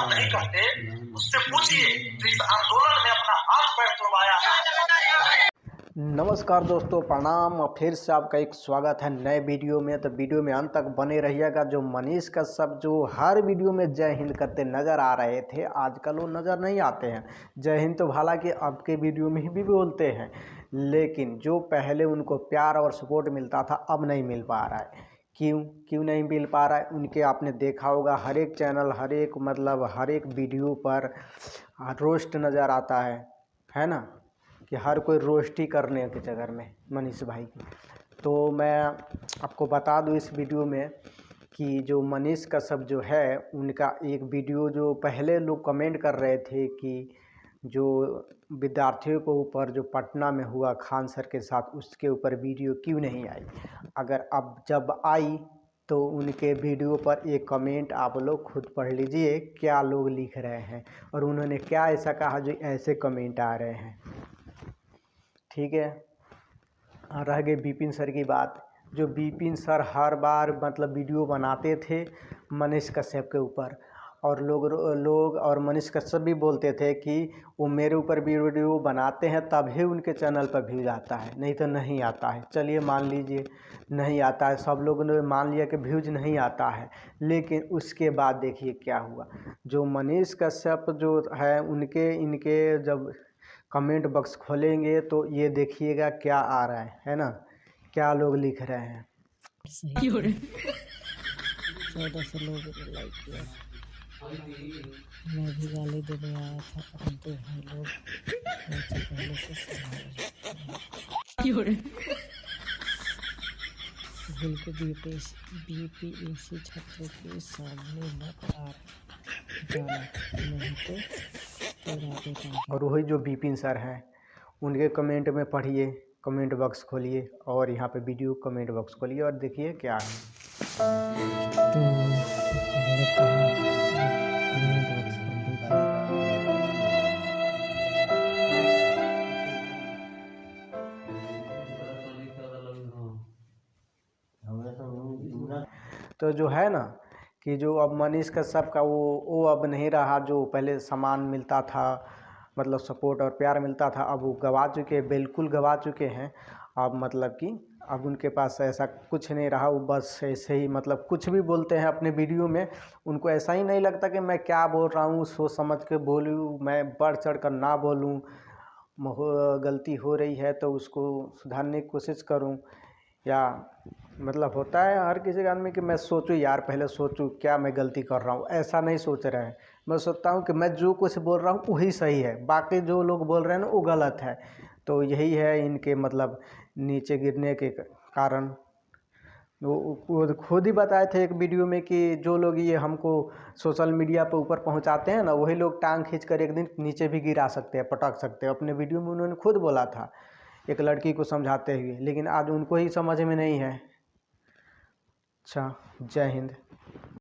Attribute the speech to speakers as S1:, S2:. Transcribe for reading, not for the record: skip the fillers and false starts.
S1: आप नहीं कहते, उससे पूछिए तो इस आंदोलन में अपना हाथ पैर तुड़वाया है।
S2: नमस्कार दोस्तों, प्रणाम। और फिर से आपका एक स्वागत है नए वीडियो में। तो वीडियो में अंत तक बने रहिएगा। जो मनीष कश्यप जो हर वीडियो में जय हिंद करते नज़र आ रहे थे, आजकल वो नज़र नहीं आते हैं। जय हिंद तो हालांकि आपके वीडियो में भी बोलते हैं, लेकिन जो पहले उनको प्यार और सपोर्ट मिलता था अब नहीं मिल पा रहा है। क्यों नहीं मिल पा रहा है? उनके आपने देखा होगा हर एक चैनल, हर एक वीडियो पर रोस्ट नज़र आता है ना, कि हर कोई रोस्टी करने के चक्कर में मनीष भाई की। तो मैं आपको बता दूं इस वीडियो में कि जो मनीष कश्यप जो है, उनका एक वीडियो जो पहले लोग कमेंट कर रहे थे कि जो विद्यार्थियों को ऊपर जो पटना में हुआ खान सर के साथ, उसके ऊपर वीडियो क्यों नहीं आई। अगर अब जब आई तो उनके वीडियो पर एक कमेंट आप लोग खुद पढ़ लीजिए क्या लोग लिख रहे हैं और उन्होंने क्या ऐसा कहा जो ऐसे कमेंट आ रहे हैं। ठीक है। रह गई विपिन सर की बात। जो विपिन सर हर बार वीडियो बनाते थे मनीष कश्यप के ऊपर, और लोग और मनीष कश्यप भी बोलते थे कि वो मेरे ऊपर वीडियो बनाते हैं तभी उनके चैनल पर व्यूज आता है, नहीं तो नहीं आता है। चलिए मान लीजिए नहीं आता है, सब लोगों ने मान लिया कि व्यूज नहीं आता है, लेकिन उसके बाद देखिए क्या हुआ। जो मनीष कश्यप जो है इनके जब कमेंट बॉक्स खोलेंगे तो ये देखिएगा क्या आ रहा है ना, क्या लोग लिख रहे हैं।
S3: 1400 लोगों ने लाइक किया। मैं भी गाली देने आया था, परंतु हम लोग मुझसे पहले से भूल के बीपीएससी छात्रों के सामने मत आ जाना, नहीं तो उड़ा देता।
S2: और वही जो विपिन सर हैं उनके कमेंट में पढ़िए, कमेंट बॉक्स खोलिए और यहाँ पे वीडियो कमेंट बॉक्स खोलिए और देखिए क्या है।
S3: तो पहले कहा कमेंट बॉक्स पर देखिए।
S2: तो जो है ना कि जो अब मनीष कश्यप का वो अब नहीं रहा, जो पहले सम्मान मिलता था, सपोर्ट और प्यार मिलता था, अब वो गवा चुके, बिल्कुल गवा चुके हैं। अब कि अब उनके पास ऐसा कुछ नहीं रहा। वो बस ऐसे ही कुछ भी बोलते हैं अपने वीडियो में। उनको ऐसा ही नहीं लगता कि मैं क्या बोल रहा हूँ, सोच समझ के बोलूँ, मैं बढ़ चढ़ कर ना बोलूँ, गलती हो रही है तो उसको सुधारने की कोशिश करूँ। या होता है हर किसी का आदमी कि मैं सोचूं, यार पहले सोचूं क्या मैं गलती कर रहा हूँ, ऐसा नहीं सोच रहे हैं। मैं सोचता हूँ कि मैं जो कुछ बोल रहा हूँ वही सही है, बाकी जो लोग बोल रहे हैं ना वो गलत है। तो यही है इनके नीचे गिरने के कारण। वो खुद ही बताए थे एक वीडियो में कि जो लोग ये हमको सोशल मीडिया पर ऊपर पहुँचाते हैं ना, वही लोग टांग खींच कर एक दिन नीचे भी गिरा सकते हैं, पटक सकते हैं। अपने वीडियो में उन्होंने खुद बोला था एक लड़की को समझाते हुए, लेकिन आज उनको ही समझ में नहीं है। अच्छा, जय हिंद।